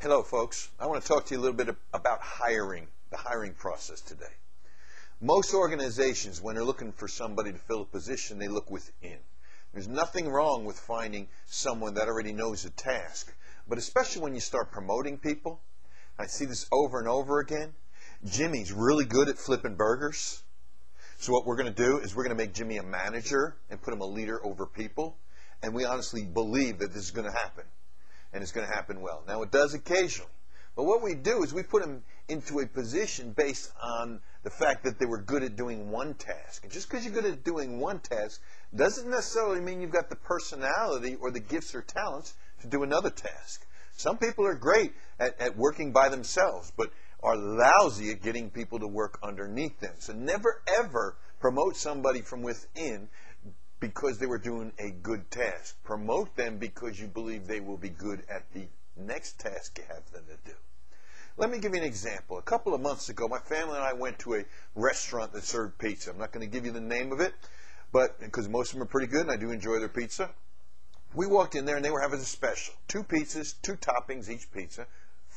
Hello, folks. I want to talk to you a little bit about hiring, the hiring process today. Most organizations, when they're looking for somebody to fill a position, they look within. There's nothing wrong with finding someone that already knows a task, but especially when you start promoting people. I see this over and over again. Jimmy's really good at flipping burgers. So what we're going to do is we're going to make Jimmy a manager and put him a leader over people. And we honestly believe that this is going to happen. And it's going to happen well. Now, it does occasionally. But what we do is we put them into a position based on the fact that they were good at doing one task. And just because you're good at doing one task doesn't necessarily mean you've got the personality or the gifts or talents to do another task. Some people are great at working by themselves, but are lousy at getting people to work underneath them. So never ever promote somebody from within because they were doing a good task. Promote them because you believe they will be good at the next task you have them to do. Let me give you an example. A couple of months ago, my family and I went to a restaurant that served pizza. I'm not going to give you the name of it, but because most of them are pretty good and I do enjoy their pizza. We walked in there and they were having a special. 2 pizzas, 2 toppings each pizza,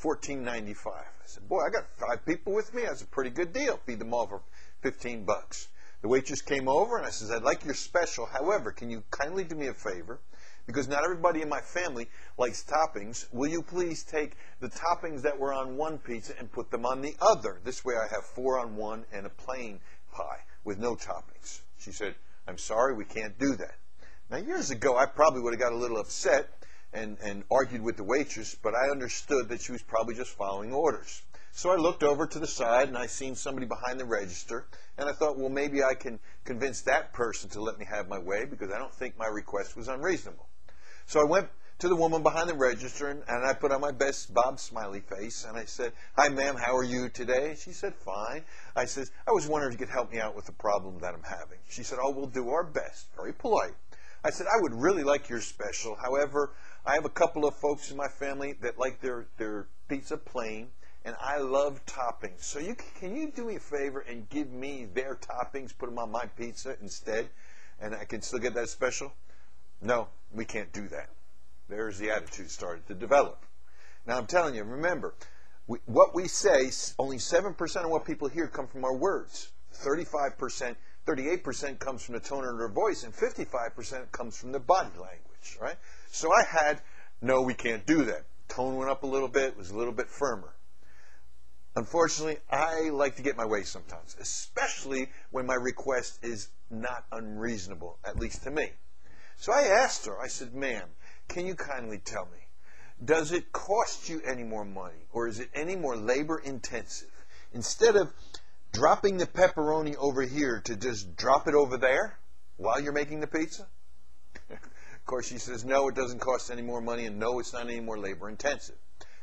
$14.95. I said, boy, I got 5 people with me. That's a pretty good deal. Feed them all for $15. The waitress came over and I says, I'd like your special. However, can you kindly do me a favor? Because not everybody in my family likes toppings. Will you please take the toppings that were on one pizza and put them on the other? This way I have 4 on one and a plain pie with no toppings. She said, I'm sorry, we can't do that. Now, years ago, I probably would have got a little upset and argued with the waitress, but I understood that she was probably just following orders. So I looked over to the side and I seen somebody behind the register, and I thought, well, maybe I can convince that person to let me have my way because I don't think my request was unreasonable. So I went to the woman behind the register and I put on my best Bob Smiley face and I said, hi, ma'am, how are you today? She said, fine. I said, I was wondering if you could help me out with the problem that I'm having. She said, oh, we'll do our best. Very polite. I said, I would really like your special. However, I have a couple of folks in my family that like their pizza plain, and I love toppings. So can you do me a favor and give me their toppings, put them on my pizza instead, and I can still get that special? No, we can't do that. There's the attitude started to develop. Now, I'm telling you, remember, what we say, only 7% of what people hear come from our words. 38% comes from the tone of their voice, and 55% comes from the body language, right? So I had, no, we can't do that. Tone went up a little bit, was a little bit firmer. Unfortunately, I like to get my way sometimes, especially when my request is not unreasonable, at least to me. So I asked her, I said, ma'am, can you kindly tell me, does it cost you any more money, or is it any more labor intensive? Instead of dropping the pepperoni over here to just drop it over there while you're making the pizza? Of course, she says, no, it doesn't cost any more money, and no, it's not any more labor intensive.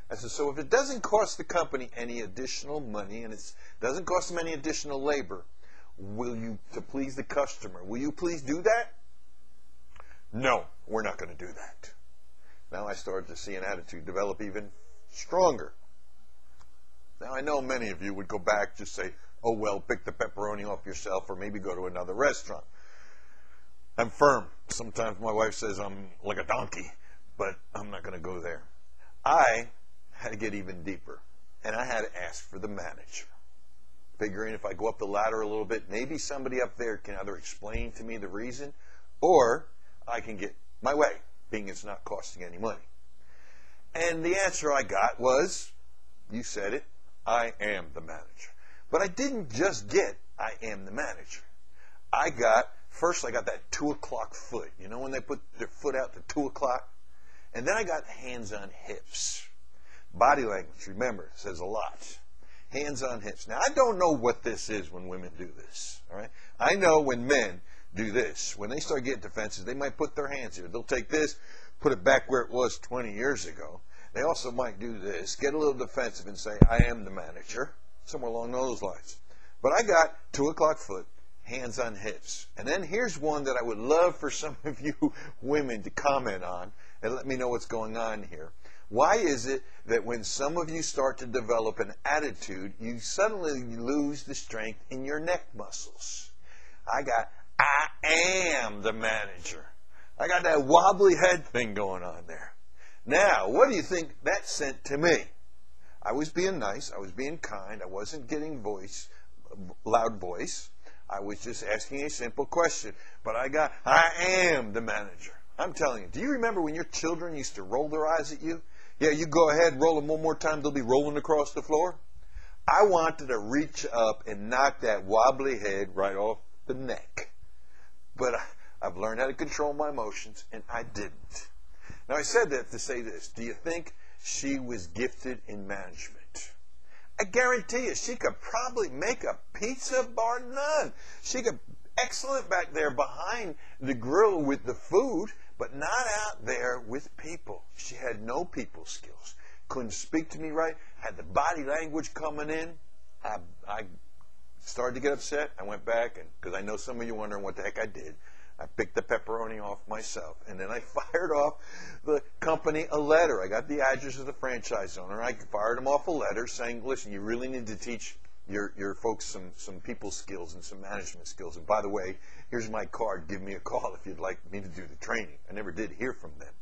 I said, so if it doesn't cost the company any additional money, and it doesn't cost them any additional labor, will you, to please the customer, will you please do that? No, we're not going to do that. Now I started to see an attitude develop even stronger. Now I know many of you would go back, just say, oh well, pick the pepperoni off yourself, or maybe go to another restaurant. I'm firm. Sometimes my wife says I'm like a donkey, but I'm not going to go there. I had to get even deeper, and I had to ask for the manager. Figuring if I go up the ladder a little bit, maybe somebody up there can either explain to me the reason, or I can get my way, being it's not costing any money. And the answer I got was, you said it, I am the manager. But I didn't just get, I am the manager. First I got that 2 o'clock foot. You know when they put their foot out to 2 o'clock? And then I got hands on hips. Body language, remember, says a lot. Hands on hips. Now, I don't know what this is when women do this. All right? I know when men do this. When they start getting defensive, they might put their hands here. They'll take this, put it back where it was 20 years ago. They also might do this, get a little defensive and say, I am the manager, somewhere along those lines. But I got 2 o'clock foot, hands on hips. And then here's one that I would love for some of you women to comment on and let me know what's going on here. Why is it that when some of you start to develop an attitude, you suddenly lose the strength in your neck muscles? I am the manager. I got that wobbly head thing going on there. Now, what do you think that sent to me? I was being nice. I was being kind. I wasn't getting loud voice. I was just asking a simple question. But I am the manager. I'm telling you. Do you remember when your children used to roll their eyes at you? Yeah, you go ahead, roll them one more time. They'll be rolling across the floor. I wanted to reach up and knock that wobbly head right off the neck. But I've learned how to control my emotions, and I didn't. Now, I said that to say this. Do you think she was gifted in management? I guarantee you, she could probably make a pizza bar none. She could excellent back there behind the grill with the food, but not out there with people. She had no people skills. Couldn't speak to me right. Had the body language coming in. I started to get upset. I went back, and because I know some of you wondering what the heck I did, I picked the pepperoni off myself, and then I fired off the company a letter. I got the address of the franchise owner. I fired him off a letter saying, listen, you really need to teach your folks some people skills and some management skills. And by the way, here's my card. Give me a call if you'd like me to do the training. I never did hear from them.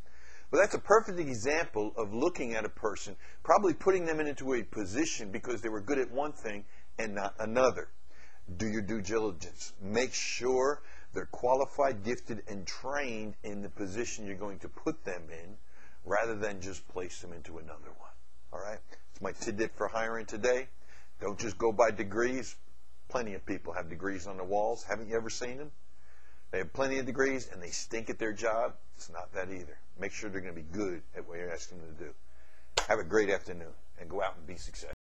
But that's a perfect example of looking at a person, probably putting them into a position because they were good at one thing and not another. Do your due diligence. Make sure they're qualified, gifted, and trained in the position you're going to put them in rather than just place them into another one. All right? It's my tidbit for hiring today. Don't just go by degrees. Plenty of people have degrees on the walls. Haven't you ever seen them? They have plenty of degrees and they stink at their job. It's not that either. Make sure they're going to be good at what you're asking them to do. Have a great afternoon and go out and be successful.